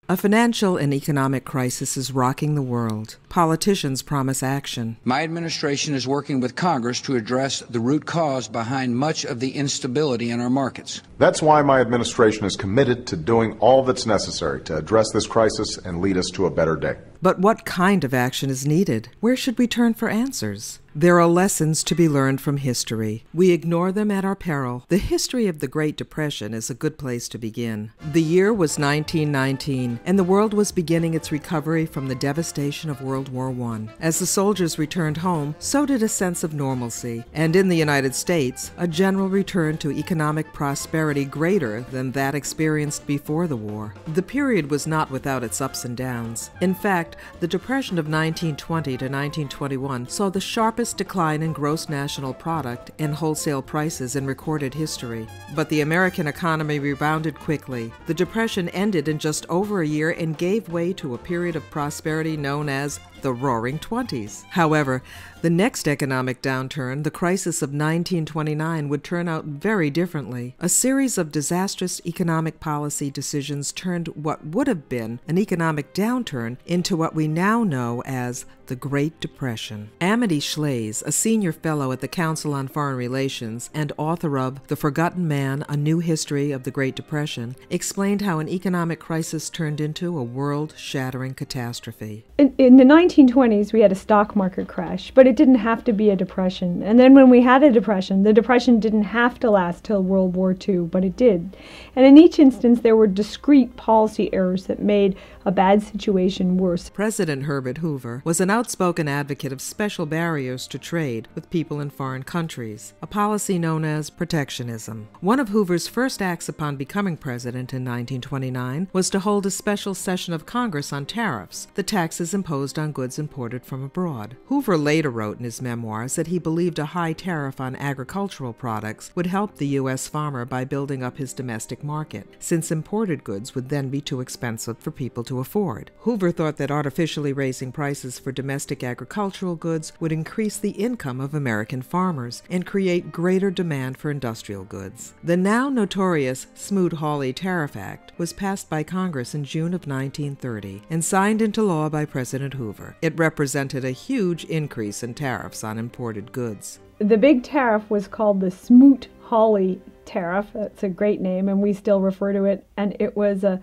A financial and economic crisis is rocking the world. Politicians promise action. My administration is working with Congress to address the root cause behind much of the instability in our markets. That's why my administration is committed to doing all that's necessary to address this crisis and lead us to a better day. But what kind of action is needed? Where should we turn for answers? There are lessons to be learned from history. We ignore them at our peril. The history of the Great Depression is a good place to begin. The year was 1919, and the world was beginning its recovery from the devastation of World War I. As the soldiers returned home, so did a sense of normalcy, and in the United States, a general return to economic prosperity greater than that experienced before the war. The period was not without its ups and downs. In fact, the Depression of 1920 to 1921 saw the sharpest decline in gross national product and wholesale prices in recorded history. But the American economy rebounded quickly. The Depression ended in just over a year and gave way to a period of prosperity known as the Roaring Twenties. However, the next economic downturn, the crisis of 1929, would turn out very differently. A series of disastrous economic policy decisions turned what would have been an economic downturn into what we now know as the Great Depression. Amity Shlaes, a senior fellow at the Council on Foreign Relations and author of The Forgotten Man, A New History of the Great Depression, explained how an economic crisis turned into a world-shattering catastrophe. In the 1920s, we had a stock market crash, but it didn't have to be a depression. And then when we had a depression, the depression didn't have to last till World War II, but it did. And in each instance, there were discrete policy errors that made a bad situation worse. President Herbert Hoover was an outspoken advocate of special barriers to trade with people in foreign countries, a policy known as protectionism. One of Hoover's first acts upon becoming president in 1929 was to hold a special session of Congress on tariffs, the taxes imposed on goods imported from abroad. Hoover later wrote in his memoirs that he believed a high tariff on agricultural products would help the U.S. farmer by building up his domestic market, since imported goods would then be too expensive for people to afford. Hoover thought that artificially raising prices for domestic agricultural goods would increase the income of American farmers and create greater demand for industrial goods. The now notorious Smoot-Hawley Tariff Act was passed by Congress in June of 1930 and signed into law by President Hoover. It represented a huge increase in tariffs on imported goods. The big tariff was called the Smoot-Hawley tariff. That's a great name, and we still refer to it, and it was a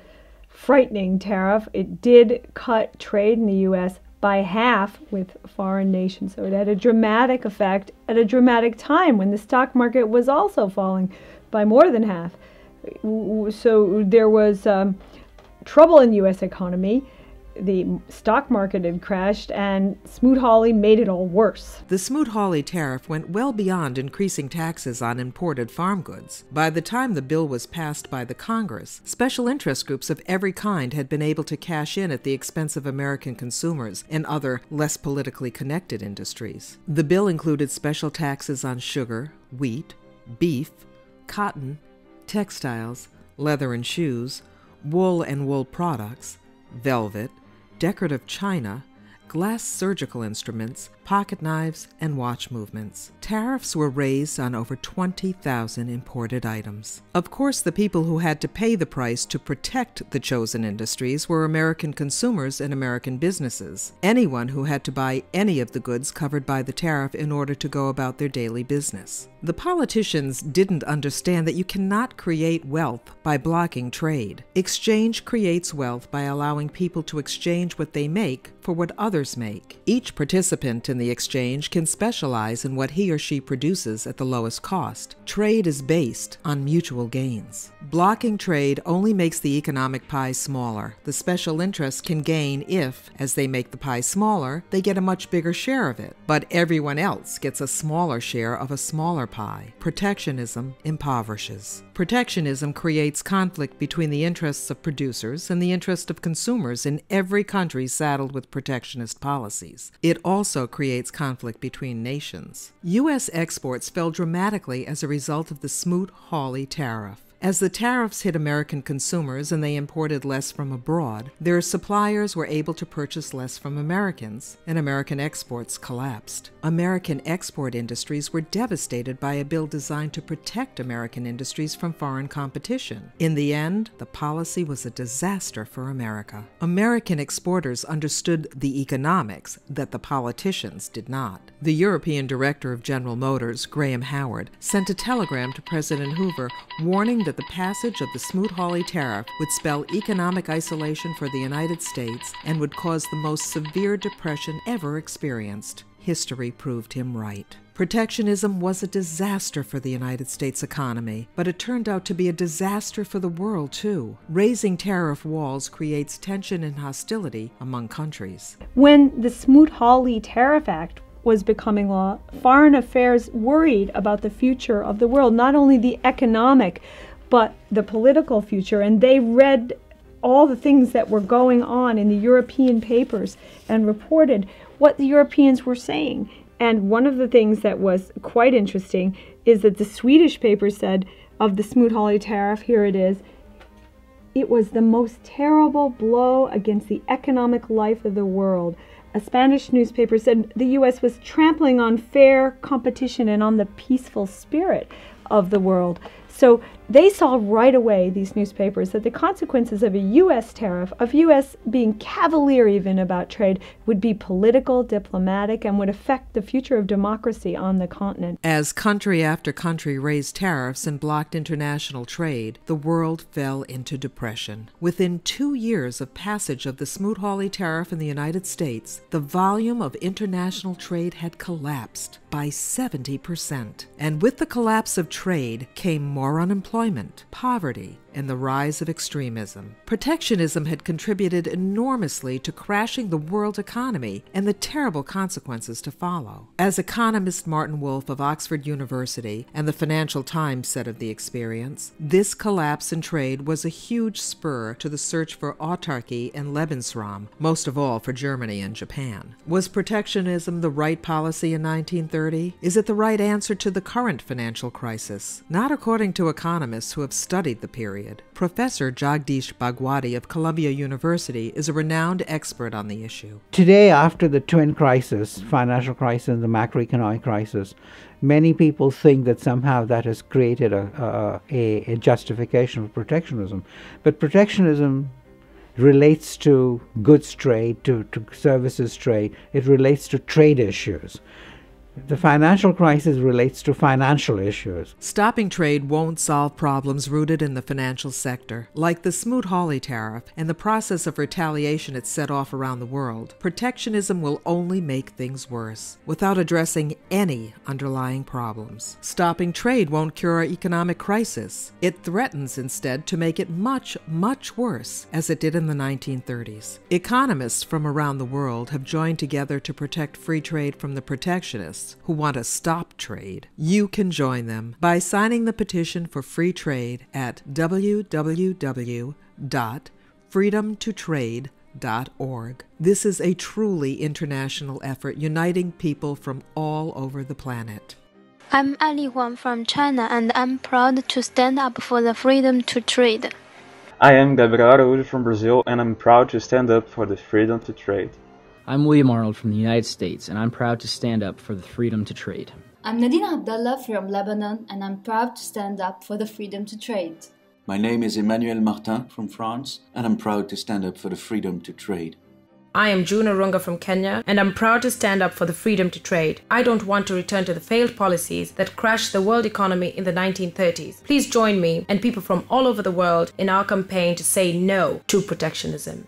frightening tariff. It did cut trade in the U.S. by half with foreign nations. So it had a dramatic effect at a dramatic time when the stock market was also falling by more than half. So there was trouble in the U.S. economy. The stock market had crashed, and Smoot-Hawley made it all worse. The Smoot-Hawley tariff went well beyond increasing taxes on imported farm goods. By the time the bill was passed by the Congress, special interest groups of every kind had been able to cash in at the expense of American consumers and other less politically connected industries. The bill included special taxes on sugar, wheat, beef, cotton, textiles, leather and shoes, wool and wool products, velvet, decorative china, glass surgical instruments, pocket knives, and watch movements. Tariffs were raised on over 20,000 imported items. Of course, the people who had to pay the price to protect the chosen industries were American consumers and American businesses, anyone who had to buy any of the goods covered by the tariff in order to go about their daily business. The politicians didn't understand that you cannot create wealth by blocking trade. Exchange creates wealth by allowing people to exchange what they make for what others make. Each participant in the exchange can specialize in what he or she produces at the lowest cost. Trade is based on mutual gains. Blocking trade only makes the economic pie smaller. The special interests can gain if, as they make the pie smaller, they get a much bigger share of it. But everyone else gets a smaller share of a smaller pie. Protectionism impoverishes. Protectionism creates conflict between the interests of producers and the interest of consumers in every country saddled with protectionist policies. It also creates conflict between nations. U.S. exports fell dramatically as a result of the Smoot-Hawley tariff. As the tariffs hit American consumers and they imported less from abroad, their suppliers were able to purchase less from Americans, and American exports collapsed. American export industries were devastated by a bill designed to protect American industries from foreign competition. In the end, the policy was a disaster for America. American exporters understood the economics that the politicians did not. The European director of General Motors, Graham Howard, sent a telegram to President Hoover warning that the passage of the Smoot-Hawley tariff would spell economic isolation for the United States and would cause the most severe depression ever experienced. History proved him right. Protectionism was a disaster for the United States economy, but it turned out to be a disaster for the world, too. Raising tariff walls creates tension and hostility among countries. When the Smoot-Hawley Tariff Act was becoming law, foreign affairs worried about the future of the world, not only the economic, but the political future, and they read all the things that were going on in the European papers and reported what the Europeans were saying. And one of the things that was quite interesting is that the Swedish paper said of the Smoot-Hawley tariff, here it is, it was the most terrible blow against the economic life of the world. A Spanish newspaper said the U.S. was trampling on fair competition and on the peaceful spirit of the world. So they saw right away, these newspapers, that the consequences of a U.S. tariff, of U.S. being cavalier even about trade, would be political, diplomatic, and would affect the future of democracy on the continent. As country after country raised tariffs and blocked international trade, the world fell into depression. Within 2 years of passage of the Smoot-Hawley tariff in the United States, the volume of international trade had collapsed by 70%. And with the collapse of trade came more unemployment, poverty, and the rise of extremism. Protectionism had contributed enormously to crashing the world economy and the terrible consequences to follow. As economist Martin Wolf of Oxford University and the Financial Times said of the experience, this collapse in trade was a huge spur to the search for autarky and Lebensraum, most of all for Germany and Japan. Was protectionism the right policy in 1930? Is it the right answer to the current financial crisis? Not according to economists who have studied the period. Professor Jagdish Bhagwati of Columbia University is a renowned expert on the issue. Today, after the twin crisis, financial crisis and the macroeconomic crisis, many people think that somehow that has created a justification for protectionism. But protectionism relates to goods trade, to services trade. It relates to trade issues. The financial crisis relates to financial issues. Stopping trade won't solve problems rooted in the financial sector. Like the Smoot-Hawley tariff and the process of retaliation it set off around the world, protectionism will only make things worse, without addressing any underlying problems. Stopping trade won't cure our economic crisis. It threatens instead to make it much, much worse, as it did in the 1930s. Economists from around the world have joined together to protect free trade from the protectionists who want to stop trade. You can join them by signing the petition for free trade at www.freedomtotrade.org. This is a truly international effort uniting people from all over the planet. I'm Ali Huang from China, and I'm proud to stand up for the freedom to trade. I am Gabriel Araújo from Brazil, and I'm proud to stand up for the freedom to trade. I'm William Arnold from the United States, and I'm proud to stand up for the freedom to trade. I'm Nadine Abdallah from Lebanon, and I'm proud to stand up for the freedom to trade. My name is Emmanuel Martin from France, and I'm proud to stand up for the freedom to trade. I am June Arunga from Kenya, and I'm proud to stand up for the freedom to trade. I don't want to return to the failed policies that crashed the world economy in the 1930s. Please join me and people from all over the world in our campaign to say no to protectionism.